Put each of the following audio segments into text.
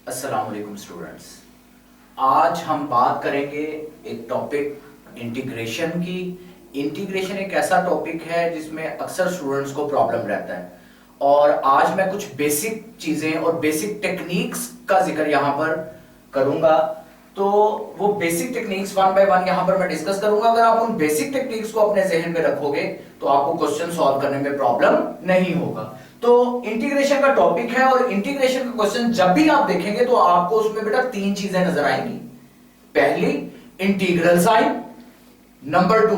अस्सलाम वालेकुम स्टूडेंट्स। आज हम बात करेंगे एक टॉपिक इंटीग्रेशन की। इंटीग्रेशन एक ऐसा टॉपिक है जिसमें अक्सर स्टूडेंट्स को प्रॉब्लम रहता है और आज मैं कुछ बेसिक चीजें और बेसिक टेक्निक्स का जिक्र यहां पर करूंगा। तो वो basic techniques one by one यहां पर मैं डिस्कस करूंगा। अगर आप उन बेसिक टेक्निक्स को अपने जहन में रखोगे तो आपको क्वेश्चन सॉल्व करने में प्रॉब्लम नहीं होगा। तो इंटीग्रेशन का टॉपिक है और इंटीग्रेशन का क्वेश्चन जब भी आप देखेंगे तो आपको उसमें बेटा तीन चीजें नजर आएंगी। पहली, इंटीग्रल साइन। नंबर टू,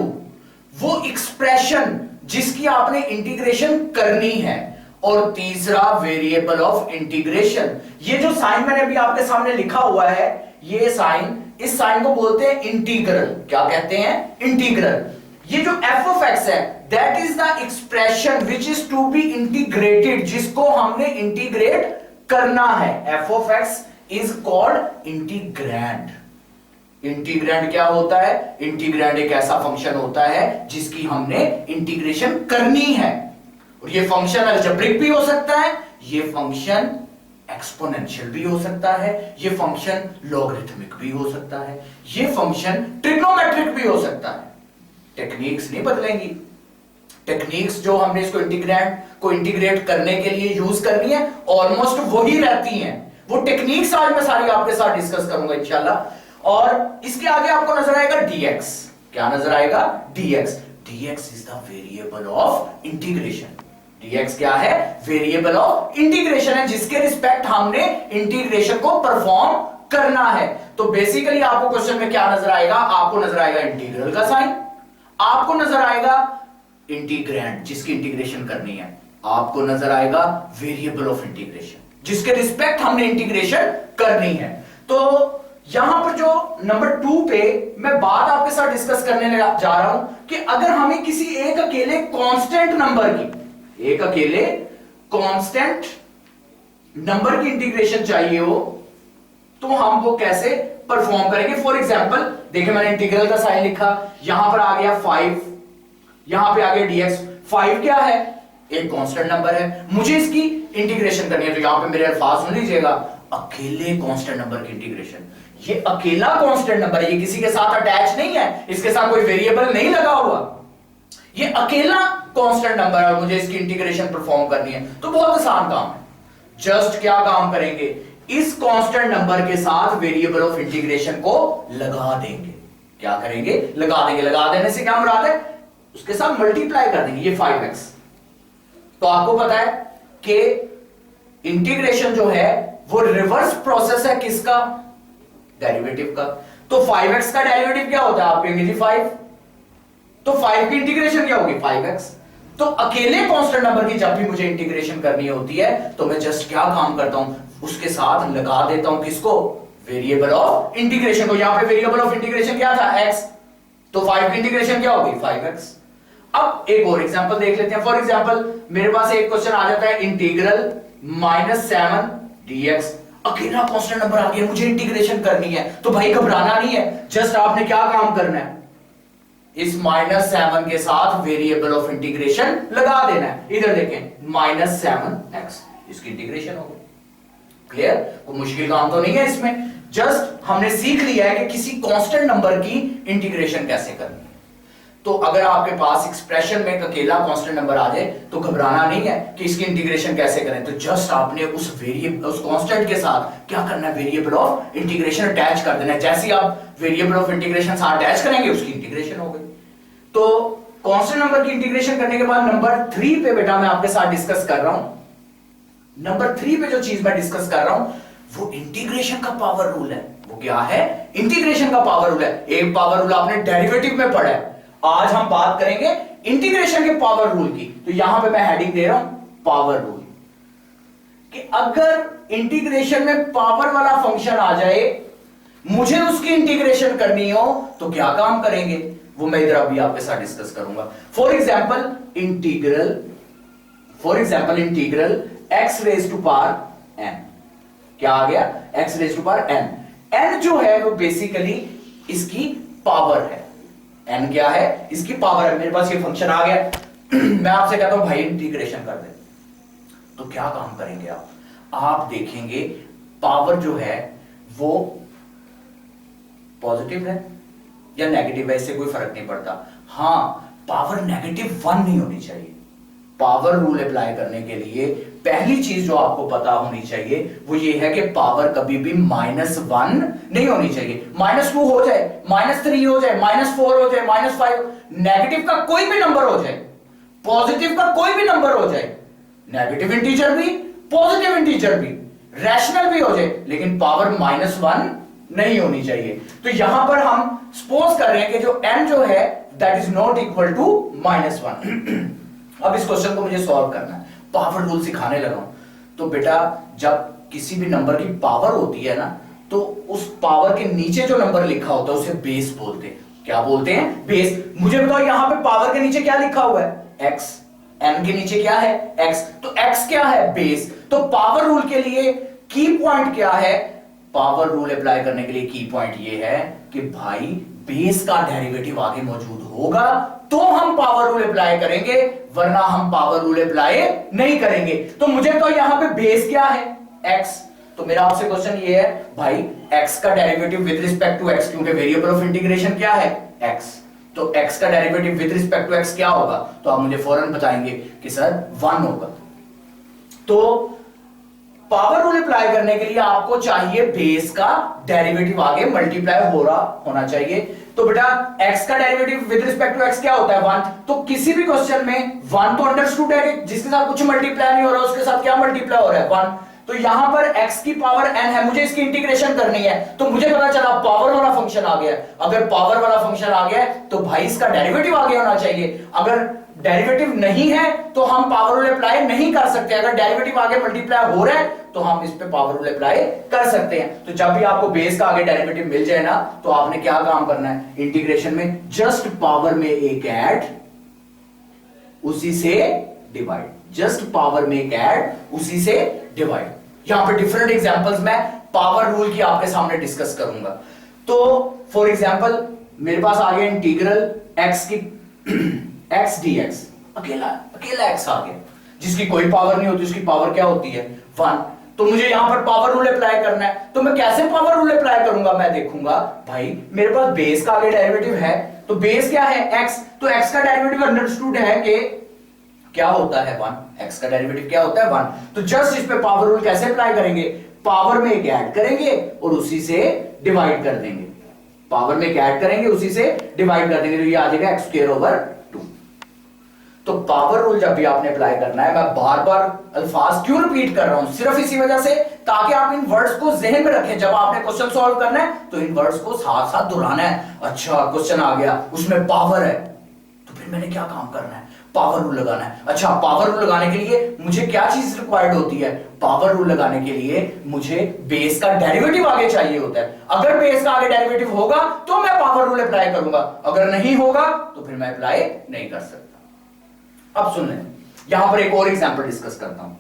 वो एक्सप्रेशन जिसकी आपने इंटीग्रेशन करनी है। और तीसरा, वेरिएबल ऑफ इंटीग्रेशन। ये जो साइन मैंने अभी आपके सामने लिखा हुआ है, ये साइन, इस साइन को बोलते हैं इंटीग्रल। क्या कहते हैं? इंटीग्रल। ये जो एफ ऑफ एक्स है, that is the expression which is to be integrated, जिसको हमने इंटीग्रेट करना है। F of x is called integrand. Integrand क्या होता है? इंटीग्रैंड एक ऐसा फंक्शन होता है जिसकी हमने इंटीग्रेशन करनी है। और ये फंक्शन अलजेब्रिक भी हो सकता है, ये फंक्शन एक्सपोनेंशियल भी हो सकता है, ये फंक्शन लॉगरिथमिक भी हो सकता है, ये फंक्शन ट्रिग्नोमेट्रिक भी हो सकता है। टेक्निक्स नहीं बदलेंगी। टेक्निक्स जो हमने इसको इंटीग्रैंड को इंटीग्रेट करने के लिए यूज करनी है ऑलमोस्ट वही रहती हैं। वो टेक्निक्स आज मैं सारी आपके साथ डिस्कस करूंगा इंशाल्लाह। और इसके आगे आपको नजर आएगा dx। क्या नजर आएगा? dx। dx is the variable of integration. dx क्या है? वेरिएबल ऑफ इंटीग्रेशन है जिसके रिस्पेक्ट हमने इंटीग्रेशन को परफॉर्म करना है। तो बेसिकली आपको क्वेश्चन में क्या नजर आएगा? आपको नजर आएगा इंटीग्रल का साइन, आपको नजर आएगा इंटीग्रैंड जिसकी इंटीग्रेशन करनी है, आपको नजर आएगा वेरिएबल ऑफ इंटीग्रेशन जिसके रिस्पेक्ट हमने इंटीग्रेशन करनी है। तो यहां पर जो नंबर 2 पे मैं बात आपके साथ डिस्कस करने जा रहा हूं कि अगर हमें किसी एक अकेले कांस्टेंट नंबर की, एक अकेले कांस्टेंट नंबर की इंटीग्रेशन चाहिए हो तो हम वो कैसे परफॉर्म करेंगे। फॉर एग्जांपल देखिए, मैंने इंटीग्रल का साइन लिखा, यहां पर आ गया 5, यहां पे आ गया dx। 5 क्या है? एक कांस्टेंट नंबर है, मुझे इसकी इंटीग्रेशन करनी है। तो यहां पे मेरे अल्फाज सुन लीजिएगा, अकेले कांस्टेंट नंबर की इंटीग्रेशन। ये अकेला कांस्टेंट नंबर है, ये किसी के साथ अटैच नहीं है, इसके साथ कोई वेरिएबल नहीं लगा हुआ, ये अकेला कांस्टेंट नंबर है और मुझे इसकी इंटीग्रेशन परफॉर्म करनी है। तो बहुत आसान काम है। जस्ट क्या काम करेंगे? इस कांस्टेंट नंबर के साथ वेरिएबल ऑफ इंटीग्रेशन को लगा देंगे। क्या करेंगे? लगा देंगे। लगा देने से क्या मुराद है? उसके साथ मल्टीप्लाई कर देंगे। ये 5x। तो आपको पता है कि इंटीग्रेशन जो है वो रिवर्स प्रोसेस है किसका? डेरिवेटिव का। तो 5x का डेरिवेटिव क्या होता है? आप कहेंगे जी 5। तो 5 की इंटीग्रेशन क्या होगी? 5x। तो अकेले कांस्टेंट नंबर की जब भी मुझे इंटीग्रेशन करनी होती है तो मैं जस्ट क्या काम करता हूं? उसके साथ लगा देता हूं किसको? वेरिएबल ऑफ इंटीग्रेशन को। यहां पे वेरिएबल ऑफ इंटीग्रेशन क्या था? x। तो 5 की इंटीग्रेशन क्या होगी? 5x। अब एक और एग्जांपल देख लेते हैं। फॉर एग्जांपल मेरे पास एक क्वेश्चन आ जाता है, इंटीग्रल -7 dx। अकेला कांस्टेंट नंबर आ गया, मुझे इंटीग्रेशन करनी है। तो भाई घबराना नहीं है, जस्ट आपने क्या काम करना है? इस -7 के साथ वेरिएबल ऑफ इंटीग्रेशन लगा देना है। इधर देखें, -7x, इसकी इंटीग्रेशन हो गई। क्लियर? कोई मुश्किल काम तो नहीं है इसमें। जस्ट हमने सीख लिया है कि किसी कांस्टेंट नंबर की इंटीग्रेशन कैसे करनी है। तो अगर आपके पास एक्सप्रेशन में अकेला कांस्टेंट नंबर आ जाए तो घबराना नहीं है कि इसकी इंटीग्रेशन कैसे करें। तो जस्ट आपने उस वेरिएबल, उस कांस्टेंट के साथ क्या करना है? वेरिएबल ऑफ इंटीग्रेशन अटैच कर देना है। जैसे ही आप वेरिएबल ऑफ इंटीग्रेशन साथ अटैच करेंगे उसकी इंटीग्रेशन हो गई। तो कांस्टेंट नंबर की इंटीग्रेशन करने के बाद नंबर 3 पे बेटा मैं आपके साथ डिस्कस कर रहा हूं। नंबर 3 पे जो चीज मैं डिस्कस कर रहा हूं वो इंटीग्रेशन का पावर रूल है। वो क्या है? इंटीग्रेशन का पावर रूल है। एक पावर रूल आपने डेरिवेटिव में पढ़ा है, आज हम बात करेंगे इंटीग्रेशन के पावर रूल की। तो यहां पे मैं हेडिंग दे रहा हूं पावर रूल, कि अगर इंटीग्रेशन में पावर वाला फंक्शन आ जाए, मुझे उसकी इंटीग्रेशन करनी हो तो क्या काम करेंगे? वो मैं इधर अभी आपके साथ डिस्कस करूंगा। For example integral x raise to power n। क्या आ गया? x raise to power n। n जो है वो बेसिकली इसकी पावर है। n क्या है? इसकी पावर है। मेरे पास ये फंक्शन आ गया मैं आपसे कहता हूं भाई इंटीग्रेशन कर दे, तो क्या काम करेंगे आप देखेंगे पावर जो है वो पॉजिटिव है या नेगेटिव है, इससे कोई फर्क नहीं पड़ता। हाँ, पावर -1 नहीं होनी चाहिए। पावर रूल अप्लाई करने के लिए पहली चीज जो आपको पता होनी चाहिए वो ये है कि पावर कभी भी -1 नहीं होनी चाहिए। -2 हो जाए, -3 हो जाए, -4 हो जाए, -5, नेगेटिव का कोई भी नंबर हो जाए, पॉजिटिव का कोई भी नंबर हो जाए, नेगेटिव इंटीजर भी, पॉजिटिव इंटीजर भी, रैशनल भी हो जाए, लेकिन पावर -1 नहीं होनी चाहिए। तो यहां पर हम सपोज कर रहे हैं कि जो n जो है that is not equal to -1। अब इस क्वेश्चन को मुझे सॉल्व करना है, पावर रूल सिखाने लगा हूं। तो बेटा जब किसी भी नंबर की पावर होती है ना, तो उस पावर के नीचे जो नंबर लिखा होता है उसे बेस बोलते हैं। क्या बोलते हैं? बेस। मुझे बताओ यहां पे पावर के नीचे क्या लिखा हुआ है? x। n के नीचे क्या है? x। तो x क्या है? बेस। तो पावर रूल के लिए की पॉइंट क्या है? पावर रूल अप्लाई करने के लिए की पॉइंट ये है कि भाई बेस का डेरिवेटिव आगे मौजूद होगा तो हम पावर रूल अप्लाई करेंगे, वरना हम पावर रूल अप्लाई नहीं करेंगे। तो मुझे तो यहां पे बेस क्या है? x। तो मेरा आपसे क्वेश्चन ये है भाई x का derivative with respect to x, क्योंकि वेरिएबल ऑफ इंटीग्रेशन क्या है? x। तो x का derivative with respect to x क्या होगा? तो आप मुझे फौरन बताएंगे कि सर 1 होगा। तो पावर रूल अप्लाई करने के लिए आपको चाहिए बेस का डेरिवेटिव आगे मल्टीप्लाई हो रहा होना चाहिए। तो बेटा x का derivative with respect to x क्या होता है? 1। तो किसी भी क्वेश्चन में 1 तो अंडरस्टूड है कि जिसके साथ कुछ मल्टीप्लाई नहीं हो रहा उसके साथ क्या मल्टीप्लाई हो रहा है? 1। तो यहां पर x की पावर n है, मुझे इसकी इंटीग्रेशन करनी है, तो मुझे पता चला पावर वाला फंक्शन आ गया। अगर पावर वाला फंक्शन आ गया तो भाई इसका डेरिवेटिव आगे होना चाहिए। अगर डेरिवेटिव नहीं है तो हम पावर रूल अप्लाई नहीं कर सकते। अगर डेरिवेटिव आगे मल्टीप्लाई हो रहा है तो हम इस पे पावर रूल अप्लाई कर सकते हैं। तो जब भी आपको बेस का आगे डेरिवेटिव मिल जाए ना, तो आपने क्या काम करना है? इंटीग्रेशन में जस्ट पावर में एक ऐड, उसी से डिवाइड। जस्ट पावर में एक ऐड, उसी से डिवाइड। यहां पे डिफरेंट एग्जांपल्स मैं पावर रूल की आपके सामने डिस्कस करूंगा। तो फॉर एग्जांपल मेरे पास आ गया इंटीग्रल x की x dx, अकेला x आ गया, जिसकी कोई पावर नहीं होती, उसकी पावर क्या होती है? 1। तो मुझे यहां पर पावर रूल अप्लाई करना है, तो मैं कैसे पावर रूल अप्लाई करूंगा? मैं देखूंगा भाई मेरे पास बेस का आगे डेरिवेटिव है, तो बेस क्या है? x। तो x का डेरिवेटिव अंडरस्टूड है कि क्या होता है? 1। x का डेरिवेटिव क्या होता है? 1। तो जस्ट इस पे पावर रूल कैसे अप्लाई करेंगे? पावर में एक ऐड करेंगे और उसी से डिवाइड कर देंगे। पावर में एक ऐड करेंगे, उसी से डिवाइड कर देंगे, तो ये आ जाएगा x²/2। तो पावर रूल जब भी आपने अप्लाई करना है, मैं बार बार अल्फाज क्यों रिपीट कर रहा हूं? सिर्फ इसी वजह से ताकि आप इन वर्ड्स को जहन में रखें। जब आपने क्वेश्चन सॉल्व करना है तो इन वर्ड्स को साथ साथ दोहराना है। अच्छा क्वेश्चन आ गया, उसमें पावर है, तो फिर मैंने क्या काम करना है? पावर रूल लगाना है। अच्छा पावर रूल लगाने के लिए मुझे क्या चीज रिक्वायर्ड होती है? पावर रूल लगाने के लिए मुझे बेस का डेरिवेटिव आगे चाहिए होता है। अगर बेस का आगे डेरिवेटिव होगा तो मैं पावर रूल अप्लाई करूंगा, अगर नहीं होगा तो फिर मैं अप्लाई नहीं कर सकता। अब सुन लें, यहां पर एक और एग्जांपल डिस्कस करता हूं।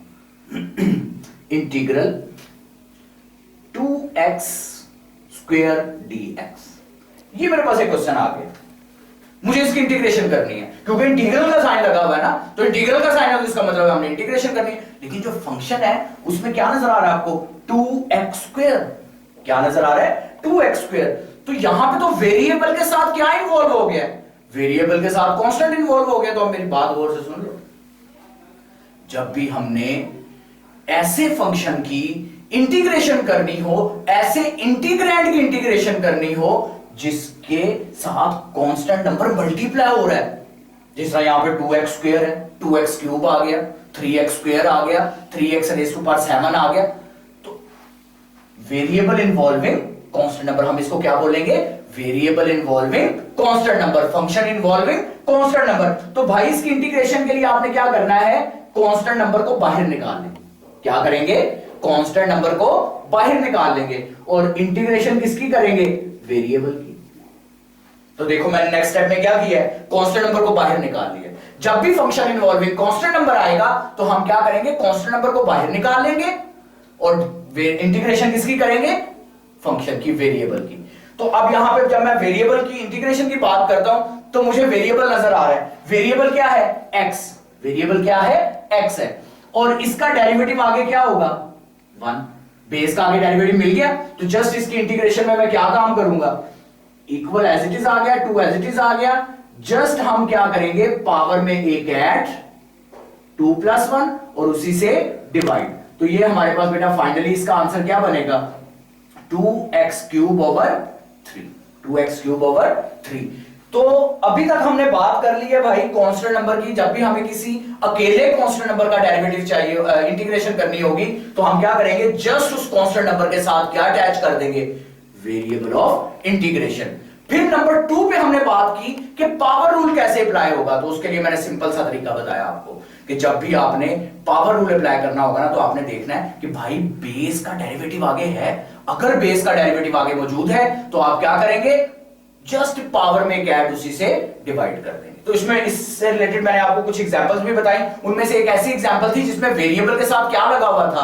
इंटीग्रल 2x² dx, ये मेरे पास एक क्वेश्चन आ गया, मुझे इसकी इंटीग्रेशन करनी है, क्योंकि इंटीग्रल का साइन लगा हुआ है ना, तो इंटीग्रल का साइन है तो इसका मतलब हमने इंटीग्रेशन करनी है। लेकिन जो फंक्शन है उसमें क्या नजर आ रहा है आपको? 2x²। क्या नजर आ रहा है? 2x²। तो यहां पे तो वेरिएबल के साथ क्या इन्वॉल्व हो गया? वेरिएबल के साथ कांस्टेंट इन्वॉल्व हो गया। तो अब मेरी बात गौर से सुन लो, जब भी हमने ऐसे फंक्शन की इंटीग्रेशन करनी हो, ऐसे इंटीग्रैंड की इंटीग्रेशन करनी हो जिसके साथ कांस्टेंट नंबर मल्टीप्लाई हो रहा है, जिस तरह यहां पे 2x² है, 2x³ आ गया, 3x² आ गया, 3x⁻7 आ गया, तो वेरिएबल इन्वॉल्विंग कांस्टेंट नंबर, हम इसको क्या बोलेंगे? Variable involving constant number, function involving constant number. तो भाई इसकी इंटीग्रेशन के लिए आपने क्या करना है? कांस्टेंट नंबर को बाहर निकाल लेंगे। क्या करेंगे? कांस्टेंट नंबर को बाहर निकाल लेंगे। और इंटीग्रेशन किसकी करेंगे? वेरिएबल की। तो देखो मैंने नेक्स्ट स्टेप में क्या किया है? कांस्टेंट नंबर को बाहर निकाल लिया। जब भी फंक्शन इन्वॉल्विंग कांस्टेंट नंबर आएगा तो हम क्या करेंगे? कांस्टेंट नंबर को बाहर निकाल लेंगे और इंटीग्रेशन किसकी करेंगे? फंक्शन की, वेरिएबल की। तो अब यहां पे जब मैं वेरिएबल की इंटीग्रेशन की बात करता हूं तो मुझे वेरिएबल नजर आ रहा है। वेरिएबल क्या है? x। वेरिएबल क्या है? x है। और इसका डेरिवेटिव आगे क्या होगा? 1। बेस का आगे डेरिवेटिव मिल गया, तो जस्ट इसकी इंटीग्रेशन में मैं क्या काम करूंगा, इक्वल एज इट इज आ गया, 2 एज इट इज आ गया, जस्ट हम क्या करेंगे पावर में एक ऐड 2 + 1 और उसी से डिवाइड। तो ये हमारे पास बेटा फाइनली इसका आंसर क्या बनेगा, 2x³ 3। तो अभी तक हमने बात कर ली है भाई कांस्टेंट नंबर की। जब भी हमें किसी अकेले कांस्टेंट नंबर का डेरिवेटिव चाहिए, इंटीग्रेशन करनी होगी, तो हम क्या करेंगे, जस्ट उस कांस्टेंट नंबर के साथ क्या अटैच कर देंगे, वेरिएबल ऑफ इंटीग्रेशन। फिर नंबर 2 पे हमने बात की कि पावर रूल कैसे अप्लाई होगा। तो उसके लिए मैंने सिंपल सा तरीका बताया आपको कि जब भी आपने पावर रूल अप्लाई करना होगा ना, तो आपने देखना है कि भाई बेस का डेरिवेटिव आगे है। अगर बेस का डेरिवेटिव आगे मौजूद है तो आप क्या करेंगे, जस्ट पावर में कैट उसी से डिवाइड कर देंगे। तो इसमें इससे रिलेटेड मैंने आपको कुछ एग्जांपल्स भी बताई। उनमें से एक ऐसी एग्जांपल थी जिसमें वेरिएबल के साथ क्या लगा हुआ था,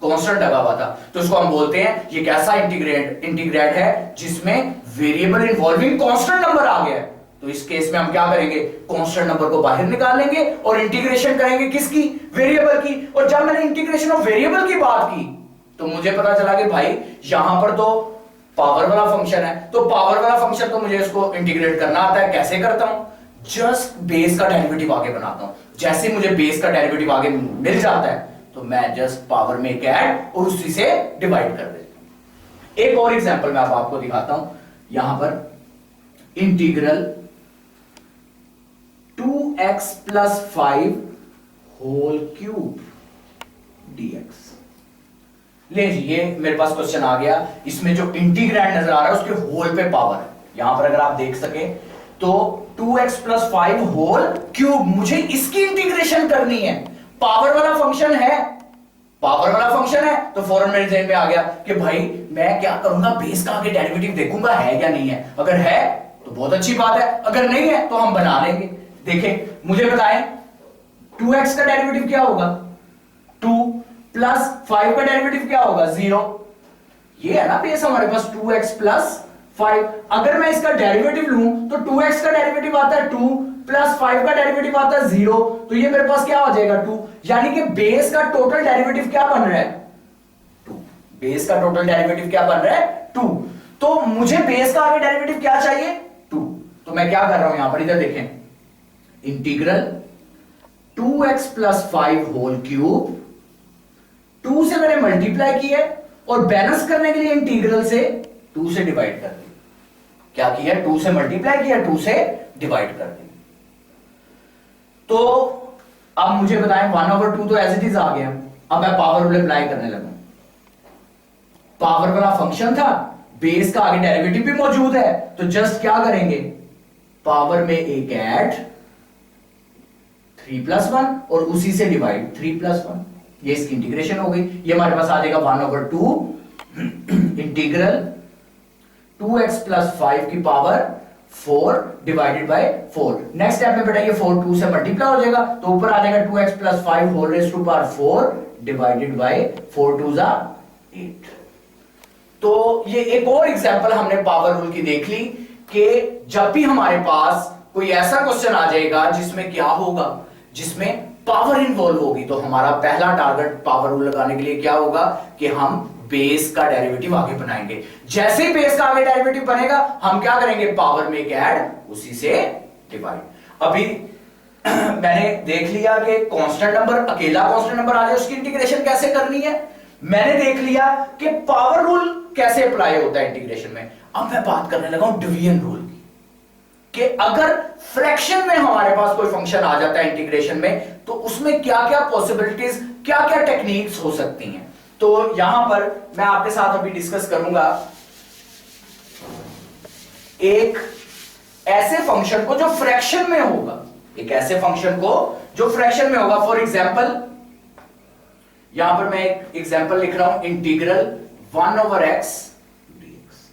कांस्टेंट लगा हुआ था। तो इसको हम बोलते हैं ये कैसा इंटीग्रेंड है जिसमें वेरिएबल इन्वॉल्विंग कांस्टेंट नंबर आ गया है। तो इस केस में हम क्या करेंगे, कांस्टेंट नंबर को बाहर निकाल लेंगे और इंटीग्रेशन करेंगे किसकी, वेरिएबल की। और जब मैंने इंटीग्रेशन ऑफ वेरिएबल की बात की तो मुझे पता चला कि भाई यहां पर तो पावर वाला फंक्शन है, तो पावर वाला फंक्शन तो मुझे इसको इंटीग्रेट करना आता है। कैसे करता हूं, जस्ट बेस का डेरिवेटिव आगे बनाता हूं। जैसे मुझे बेस का डेरिवेटिव आगे मिल जाता है तो मैं जस्ट पावर में ऐड और उसी से डिवाइड कर देता हूं। एक और एग्जांपल मैं आपको दिखाता हूं, यहां पर integral 2x + 5 whole cube dx। ले जी, ये मेरे पास क्वेश्चन आ गया। इसमें जो इंटीग्रैंड नजर आ रहा है उसके होल पे पावर है। यहां पर अगर आप देख सके तो 2x + 5 होल क्यूब, मुझे इसकी इंटीग्रेशन करनी है। पावर वाला फंक्शन है, पावर वाला फंक्शन है, तो फौरन मेरे ज़हन में आ गया कि भाई मैं क्या करूंगा, बेस का आगे डेरिवेटिव देखूंगा है या नहीं है। अगर है तो बहुत अच्छी बात है, अगर नहीं है तो हम बना लेंगे। देखें, मुझे बताएं 2x का डेरिवेटिव क्या होगा, 2 + 5 का डेरिवेटिव क्या होगा, 0। ये है ना बेस हमारे पास 2x + 5। अगर मैं इसका डेरिवेटिव लूं तो 2x का डेरिवेटिव आता है 2 + 5 का डेरिवेटिव आता है 0। तो ये मेरे पास क्या हो जाएगा, 2। यानी कि बेस का टोटल डेरिवेटिव क्या बन रहा है, 2। बेस का टोटल डेरिवेटिव क्या बन रहा है, 2। तो मुझे बेस का आगे डेरिवेटिव क्या चाहिए, 2। तो मैं क्या कर रहा हूं, यहां पर इधर देखें, इंटीग्रल 2x + 5 होल क्यूब, 2 से मैंने मल्टीप्लाई किया और बैलेंस करने के लिए इंटीग्रल से 2 से डिवाइड कर दिया। क्या किया, 2 से मल्टीप्लाई किया, 2 से डिवाइड कर दिया। तो अब मुझे बताएं 1/2 तो एज इट इज आ गया। अब मैं पावर रूल अप्लाई करने लगा। पावर वाला फंक्शन था, बेस का आगे डेरिवेटिव भी मौजूद है, तो जस्ट क्या करेंगे, पावर में एक ऐड 3 + 1 और उसी से डिवाइड 3 + 1। ये इसकी इंटीग्रेशन हो गई। ये हमारे पास आ जाएगा 1/2 इंटीग्रल 2x + 5 की power 4 divided by 4। Next step में बेटा ये 4 2 से मल्टीप्लाई हो जाएगा, तो ऊपर आ जाएगा 2x + 5 whole raise to power 4 divided by 4 2 = 8। तो ये एक और एग्जांपल हमने पावर रूल की देख ली कि जब भी हमारे पास कोई ऐसा क्वेश्चन आ जाएगा जिसमें क्या होगा, जिसमें पावर इन्वॉल्व होगी, तो हमारा पहला टारगेट पावर रूल लगाने के लिए क्या होगा कि हम बेस का डेरिवेटिव आगे बनाएंगे। जैसे ही बेस का आगे डेरिवेटिव बनेगा हम क्या करेंगे, पावर में ऐड उसी से डिवाइड। अभी मैंने देख लिया कि कांस्टेंट नंबर, अकेला कांस्टेंट नंबर आ जाए उसकी इंटीग्रेशन कैसे करनी है। मैंने देख लिया कि पावर रूल कैसे अप्लाई होता है इंटीग्रेशन में। अब मैं बात करने लगा हूं डिवीजन रूल की, कि अगर फ्रैक्शन में हमारे पास कोई फंक्शन आ जाता है इंटीग्रेशन में, तो उसमें क्या क्या पॉसिबिलिटीज, क्या क्या टेक्निक्स हो सकती हैं। तो यहां पर मैं आपके साथ अभी डिस्कस करूंगा एक ऐसे फंक्शन को जो फ्रैक्शन में होगा, एक ऐसे फंक्शन को जो फ्रैक्शन में होगा। फॉर एग्जाम्पल यहां पर मैं एक एग्जाम्पल लिख रहा हूं, इंटीग्रल 1/x dx।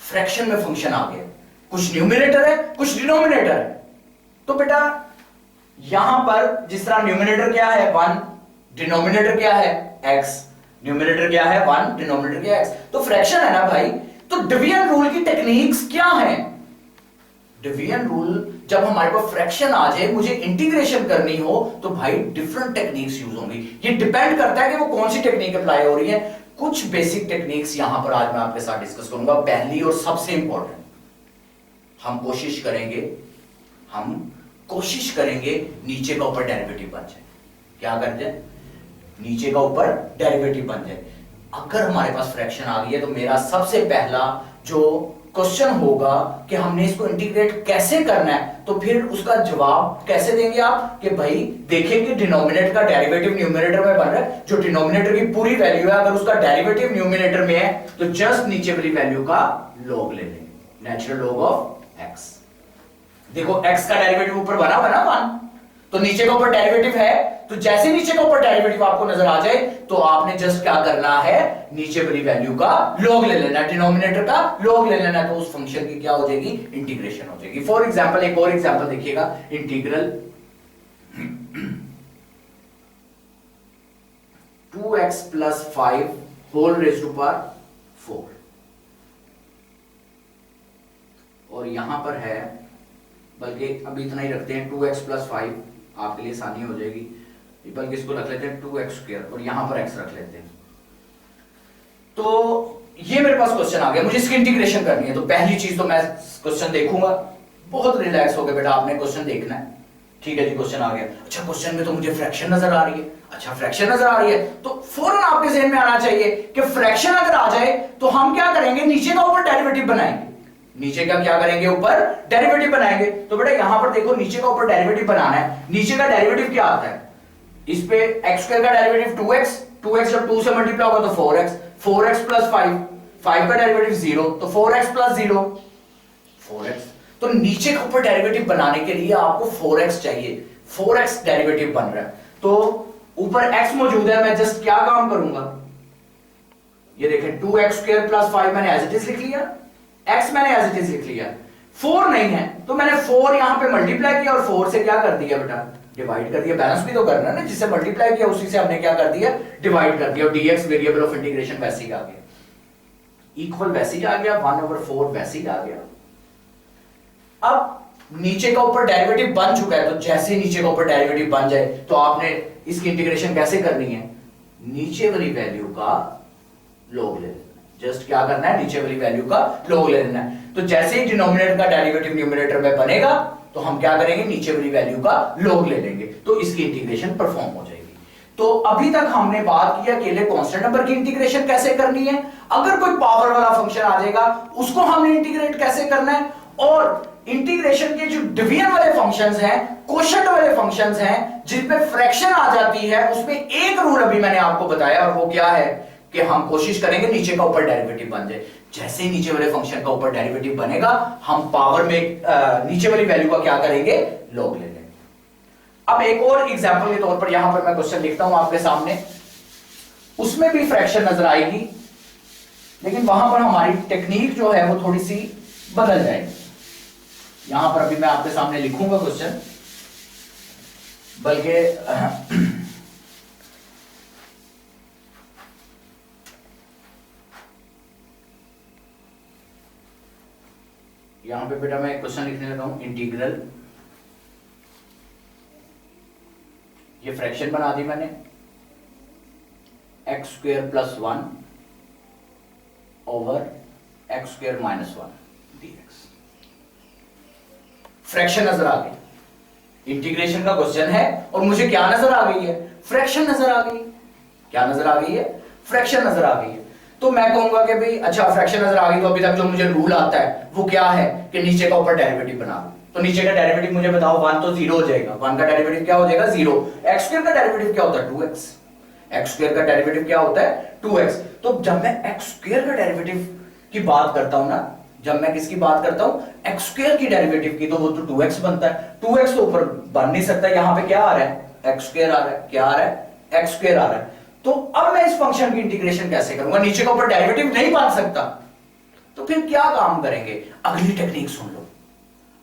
फ्रैक्शन में फंक्शन आ गया, कुछ न्यूमरेटर है कुछ डिनोमिनेटर है। तो बेटा यहां पर जिस तरह न्यूमरेटर क्या है 1, डिनोमिनेटर क्या है x, न्यूमरेटर क्या है 1, डिनोमिनेटर क्या है x, तो फ्रैक्शन है ना भाई। तो डिवीजन रूल की टेक्निक्स क्या है, डिवीजन रूल जब हमारे पास फ्रैक्शन आ जाए, मुझे इंटीग्रेशन करनी हो, तो भाई डिफरेंट टेक्निक्स यूज होंगी। ये डिपेंड करता है कि वो कौन सी टेक्निक अप्लाई हो रही है। कुछ बेसिक टेक्निक्स यहां पर आज मैं आपके साथ डिस्कस करूंगा। पहली और सबसे इंपॉर्टेंट, हम कोशिश करेंगे नीचे का ऊपर डेरिवेटिव बन जाए। क्या करते हैं? नीचे का ऊपर डेरिवेटिव बन जाए। अगर हमारे पास फ्रैक्शन आ गई है तो मेरा सबसे पहला जो क्वेश्चन होगा कि हमने इसको इंटीग्रेट कैसे करना है। तो फिर उसका जवाब कैसे देंगे आप कि भाई देखेंगे डिनोमिनेटर का डेरिवेटिव न्यूमरेटर में बन रहा है, जो डिनोमिनेटर की पूरी वैल्यू है, अगर उसका डेरिवेटिव न्यूमरेटर में है तो जस्ट नीचे वाली वैल्यू का लॉग ले लेंगे, नेचुरल लॉग ऑफ एक्स। देखो एक्स का डेरिवेटिव ऊपर बना 1, तो नीचे का ऊपर डेरिवेटिव है, तो जैसे नीचे का ऊपर डेरिवेटिव आपको नजर आ जाए तो आपने जस्ट क्या करना है, नीचे वाली वैल्यू का लॉग ले लेना, डिनोमिनेटर का लॉग ले लेना, तो उस फंक्शन की क्या हो जाएगी, इंटीग्रेशन हो जाएगी। फॉर एग्जांपल एक और एग्जांपल देखिएगा, integral 2x + 5 whole raise to power 4, और यहां पर है, बल्कि अभी इतना ही रखते हैं, 2x + 5 आपके लिए आसानी हो जाएगी, बल्कि इसको रख लेते हैं 2x² और यहां पर x रख लेते हैं। तो ये मेरे पास क्वेश्चन आ गया, मुझे इसकी इंटीग्रेशन करनी है। तो पहली चीज तो मैं क्वेश्चन देखूंगा, बहुत रिलैक्स हो गए बेटा, आपने क्वेश्चन देखना है। ठीक है जी, क्वेश्चन आ गया। अच्छा, क्वेश्चन में तो मुझे फ्रैक्शन नजर आ रही है। अच्छा, फ्रैक्शन नजर आ रही है तो फौरन आपके ज़हन में आना चाहिए कि फ्रैक्शन अगर आ जाए तो हम क्या करेंगे, नीचे का ऊपर डेरिवेटिव बनाएंगे। नीचे का क्या करेंगे, ऊपर डेरिवेटिव बनाएंगे। तो बेटा यहां पर देखो, नीचे का ऊपर डेरिवेटिव बनाना है। नीचे का डेरिवेटिव क्या आता है, इस पे x² का डेरिवेटिव 2x, 2x जब 2 से मल्टीप्लाई होगा तो 4x, 4x + 5, 5 का डेरिवेटिव 0, तो 4x + 0 4x। तो नीचे का ऊपर डेरिवेटिव बनाने के लिए आपको 4x चाहिए, 4x डेरिवेटिव बन रहा है, तो ऊपर x मौजूद है, मैं जस्ट क्या काम करूंगा, ये देखें 2x² + 5 मैंने एज इट इज लिख लिया, x मैंने एज इट इज लिख लिया, 4 नहीं है तो मैंने 4 यहां पे मल्टीप्लाई किया और 4 से क्या कर दिया बेटा, डिवाइड कर दिया। बैलेंस भी तो करना है ना, जिससे मल्टीप्लाई किया उसी से हमने क्या कर दिया, डिवाइड कर दिया। और dx वेरिएबल ऑफ इंटीग्रेशन वैसे ही आ गया, इक्वल वैसे ही आ गया, 1/4 वैसे ही आ गया। अब नीचे का ऊपर डेरिवेटिव बन चुका है, तो जैसे नीचे का ऊपर डेरिवेटिव बन जाए तो आपने इसकी इंटीग्रेशन कैसे करनी है, नीचे वाली वैल्यू का लॉग ले लेना। जस्ट क्या करना है, नीचे वाली वैल्यू का लॉग ले लेना है। तो जैसे ही डिनोमिनेटर का डेरिवेटिव न्यूमरेटर में बनेगा तो हम क्या करेंगे, नीचे वाली वैल्यू का लॉग ले लेंगे, तो इसकी इंटीग्रेशन परफॉर्म हो जाएगी। तो अभी तक हमने बात की अकेले कांस्टेंट नंबर की इंटीग्रेशन कैसे करनी है, अगर कोई पावर वाला फंक्शन आ जाएगा उसको हमने इंटीग्रेट कैसे करना है, और इंटीग्रेशन के जो डिवीजन वाले फंक्शंस हैं, कोशेंट वाले फंक्शंस हैं, जिनमें फ्रैक्शन आ जाती है, उसमें एक रूल अभी मैंने आपको बताया, और वो क्या है कि हम कोशिश करेंगे नीचे का ऊपर डेरिवेटिव बन जाए। जैसे ही नीचे वाले फंक्शन का ऊपर डेरिवेटिव बनेगा, हम पावर में नीचे वाली वैल्यू का क्या करेंगे, लॉग ले लेंगे। अब एक और एग्जांपल के तौर पर यहां पर मैं क्वेश्चन लिखता हूं आपके सामने, उसमें भी फ्रैक्शन नजर आएगी, लेकिन वहां पर हमारी टेक्निक जो है वो थोड़ी सी बदल जाएगी। यहां पर अभी मैं आपके सामने लिखूंगा क्वेश्चन, बल्कि यहां पे बेटा मैं क्वेश्चन लिखने लगा हूं, इंटीग्रल, ये फ्रैक्शन बना दी मैंने, x² + 1 over x² - 1 dx। Fraction नजर आ गई, इंटीग्रेशन का क्वेश्चन है और मुझे क्या नजर आ गई है, फ्रैक्शन नजर आ गई। क्या नजर आ गई है, फ्रैक्शन नजर आ गई है। तो मैं कहूंगा कि भाई अच्छा फ्रैक्शन नजर आ गई, तो अभी तक जो मुझे रूल आता है वो क्या है कि नीचे का ऊपर डेरिवेटिव बना लो। तो नीचे का डेरिवेटिव मुझे बताओ, 1 तो 0 हो जाएगा, 1 का डेरिवेटिव क्या हो जाएगा, 0। x² का डेरिवेटिव क्या होता है, 2x, x² का डेरिवेटिव क्या होता है, 2x। तो जब मैं x² का डेरिवेटिव की बात करता हूं ना, जब मैं किसकी बात करता हूं, x² की डेरिवेटिव की, तो वो तो 2x बनता है। 2x तो ऊपर बन नहीं सकता, यहां पे क्या आ रहा है, x² आ रहा है, क्या आ रहा है, x² आ रहा है। तो अब मैं इस फंक्शन की इंटीग्रेशन कैसे करूंगा, नीचे का ऊपर डेरिवेटिव नहीं बन सकता, तो फिर क्या काम करेंगे, अगली टेक्निक सुन लो।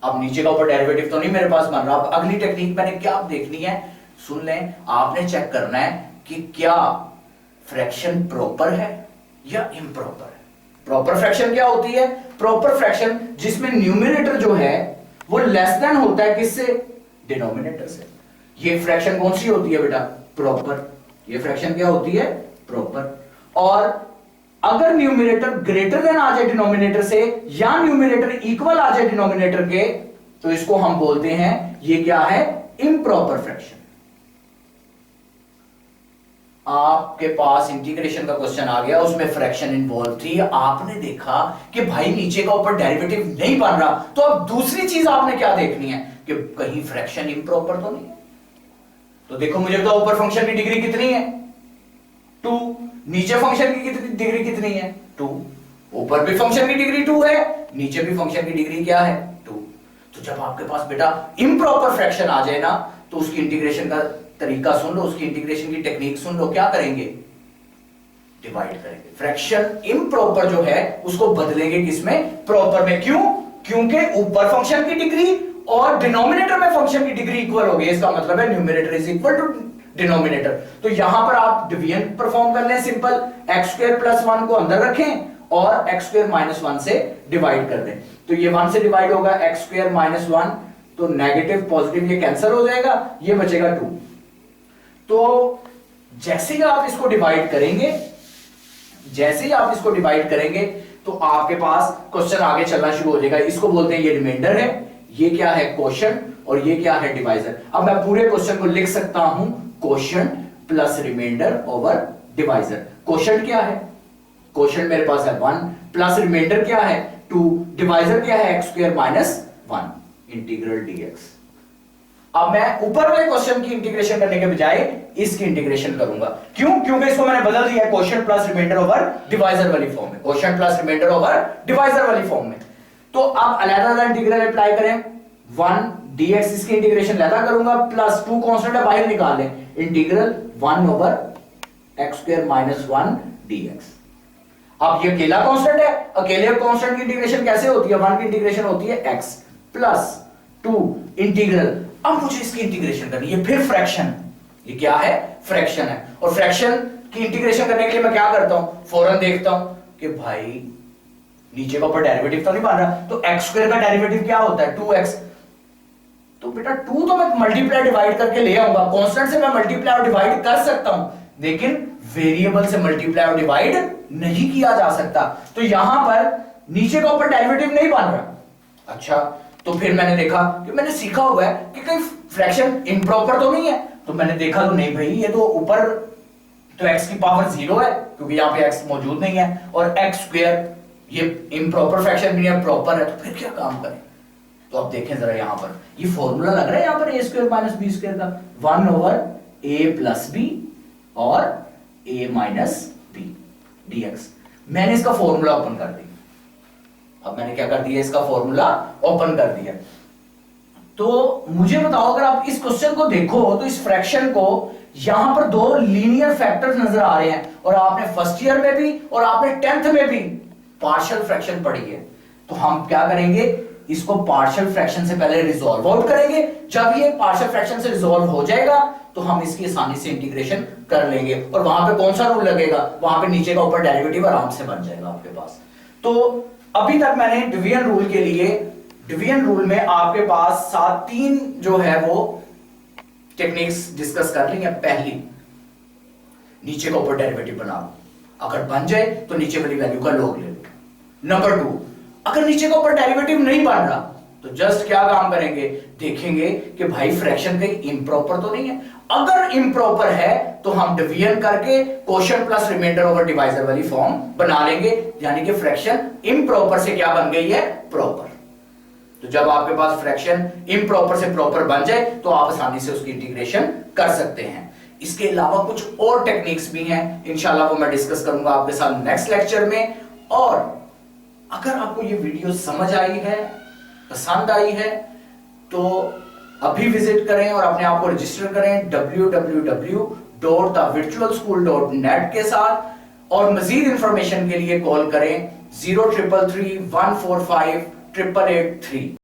अब नीचे का ऊपर डेरिवेटिव तो नहीं मेरे पास बन रहा, अब अगली टेक्निक मैंने क्या देखनी है, सुन लें, आपने चेक करना है कि क्या फ्रैक्शन प्रॉपर है या इम्प्रॉपर है। प्रॉपर फ्रैक्शन क्या होती है, प्रॉपर फ्रैक्शन जिसमें न्यूमरेटर जो है वो लेस देन होता है किससे? डिनोमिनेटर से। ये फ्रैक्शन कौन सी होती है बेटा? प्रॉपर। ये फ्रैक्शन क्या होती है? प्रॉपर। और अगर न्यूमरेटर ग्रेटर देन आ जाए डिनोमिनेटर से, या न्यूमरेटर इक्वल आ जाए डिनोमिनेटर के, तो इसको हम बोलते हैं, ये क्या है? Improper fraction. आपके पास इंटीग्रेशन का क्वेश्चन आ गया, उसमें फ्रैक्शन इन्वॉल्व थी, आपने देखा कि भाई नीचे का ऊपर डेरिवेटिव नहीं बन रहा, तो अब दूसरी चीज आपने क्या देखनी है कि कहीं फ्रैक्शन इम्प्रॉपर तो नहीं है। तो देखो, मुझे तो ऊपर फंक्शन की डिग्री कितनी है? 2। नीचे फंक्शन की डिग्री कितनी है? 2। ऊपर भी फंक्शन की डिग्री 2 है, नीचे भी फंक्शन की डिग्री क्या है? 2। तो जब आपके पास बेटा इम्प्रॉपर फ्रैक्शन आ जाए ना, तो उसकी इंटीग्रेशन का तरीका सुन लो, उसकी इंटीग्रेशन की टेक्निक सुन लो, क्या करेंगे? डिवाइड करेंगे। फ्रैक्शन इम्प्रॉपर जो है उसको बदलेंगे किसमें? प्रॉपर में। क्यों? क्योंकि ऊपर फंक्शन की डिग्री और डिनोमिनेटर में फंक्शन की डिग्री इक्वल हो गई। इसका मतलब है numerator is equal to denominator. तो यहां पर आप डिवीजन परफॉर्म कर लें सिंपल, x² + 1 को अंदर रखें और x² - 1 से डिवाइड कर दें। तो ये 1 से डिवाइड होगा, x² - 1, तो नेगेटिव पॉजिटिव ये कैंसिल हो जाएगा, ये बचेगा 2। तो जैसे ही आप इसको डिवाइड करेंगे, तो आपके पास क्वेश्चन आगे चलना शुरू हो जाएगा। इसको बोलते हैं, ये रिमाइंडर है, ये क्या है? क्वोशंट, और ये क्या है? डिवाइजर। अब मैं पूरे क्वेश्चन को लिख सकता हूं, quotient plus remainder over divisor. Quotient क्या है? क्वोशंट मेरे पास है 1, प्लस रिमाइंडर क्या है? 2, डिवाइजर क्या है? x² - 1 integral dx। अब मैं ऊपर वाले क्वेश्चन की इंटीग्रेशन करने के बजाय इसकी इंटीग्रेशन करूंगा। क्यों? क्योंकि इसको मैंने बदल दिया है quotient plus remainder over divisor वाली फॉर्म में, quotient plus remainder over divisor वाली फॉर्म में। तो अब अलग-अलग इंटीग्रल अप्लाई करें। 1 dx इसकी इंटीग्रेशन अलग करूंगा, प्लस 2 कांस्टेंट है, बाहर निकाल लें, इंटीग्रल 1 ओवर x² - 1 dx। अब ये अकेला कांस्टेंट है, अकेले कांस्टेंट की इंटीग्रेशन कैसे होती है? 1 की इंटीग्रेशन होती है x प्लस 2 इंटीग्रल। अब मुझे इसकी इंटीग्रेशन करनी है, फिर फ्रैक्शन। ये क्या है? फ्रैक्शन है। और फ्रैक्शन की इंटीग्रेशन करने के लिए मैं क्या करता हूं? फौरन देखता हूं कि भाई नीचे का ऊपर डेरिवेटिव तो नहीं बन रहा, तो x² का डेरिवेटिव क्या होता है? 2x। तो बेटा 2 तो मैं मल्टीप्लाई डिवाइड करके ले आऊंगा, कांस्टेंट से मैं मल्टीप्लाई और डिवाइड कर सकता हूं, लेकिन वेरिएबल से मल्टीप्लाई और डिवाइड नहीं किया जा सकता। तो यहां पर नीचे का ऊपर डेरिवेटिव नहीं बन रहा। अच्छा, तो फिर मैंने देखा कि मैंने सीखा हुआ है कि कहीं फ्रैक्शन इम्प्रॉपर तो नहीं है, तो मैंने देखा तो नहीं भाई, ये तो ऊपर तो x की पावर 0 है, क्योंकि यहाँ पे x मौजूद नहीं है, और x² ये इम्प्रॉपर फ्रैक्शन भी है, प्रॉपर है, तो फिर क्या काम करें? तो अब देखें जरा, यहां पर ये फॉर्मूला लग रहा है, यहां पर a² - b² का 1 ओवर a प्लस b और a माइनस b dx। मैंने इसका फॉर्मूला ओपन कर दिया। अब मैंने क्या कर दिया? इसका फॉर्मूला ओपन कर दिया। तो मुझे बताओ, अगर आप इस क्वेश्चन को देखो तो इस फ्रैक्शन को यहां पर 2 लीनियर फैक्टर्स नजर आ रहे हैं, और आपने फर्स्ट ईयर में भी और आपने 10th में भी पार्शियल फ्रैक्शन पढ़ी है। तो हम क्या करेंगे? इसको पार्शियल फ्रैक्शन से पहले रिजॉल्व आउट करेंगे। जब ये पार्शियल फ्रैक्शन से रिजॉल्व हो जाएगा तो हम इसकी आसानी से इंटीग्रेशन कर लेंगे, और वहां पे कौन सा रूल लगेगा? वहां पे नीचे का ऊपर डेरिवेटिव आराम से बन जाएगा आपके पास। तो अभी तक मैंने डिवीजन रूल के लिए, डिवीजन रूल में आपके पास 3 जो है वो टेक्निक्स डिस्कस कर ली है। पहली, नीचे का ऊपर डेरिवेटिव बना लो, अगर बन जाए तो नीचे वाली वैल्यू का लॉग ले लो। नंबर 2, अगर नीचे का ऊपर डेरिवेटिव नहीं बन रहा तो जस्ट क्या काम करेंगे? देखेंगे कि भाई फ्रैक्शन कहीं इम्प्रॉपर तो नहीं है। अगर इम्प्रॉपर है तो हम डिवीजन करके quotient plus remainder over divisor वाली फॉर्म बना लेंगे, यानी कि फ्रैक्शन इम्प्रॉपर से क्या बन गई है? प्रॉपर। तो जब आपके पास फ्रैक्शन इम्प्रॉपर से प्रॉपर बन जाए तो आप आसानी से उसकी इंटीग्रेशन कर सकते हैं। इसके अलावा कुछ और टेक्निक्स भी हैं, इंशाल्लाह वो मैं डिस्कस करूंगा आपके साथ नेक्स्ट लेक्चर में। और अगर आपको ये वीडियो समझ आई है, पसंद आई है, तो अभी विजिट करें और अपने आप को रजिस्टर करें www.thevirtualschool.net के साथ, और मजीद इंफॉर्मेशन के लिए कॉल करें 0333 145 883।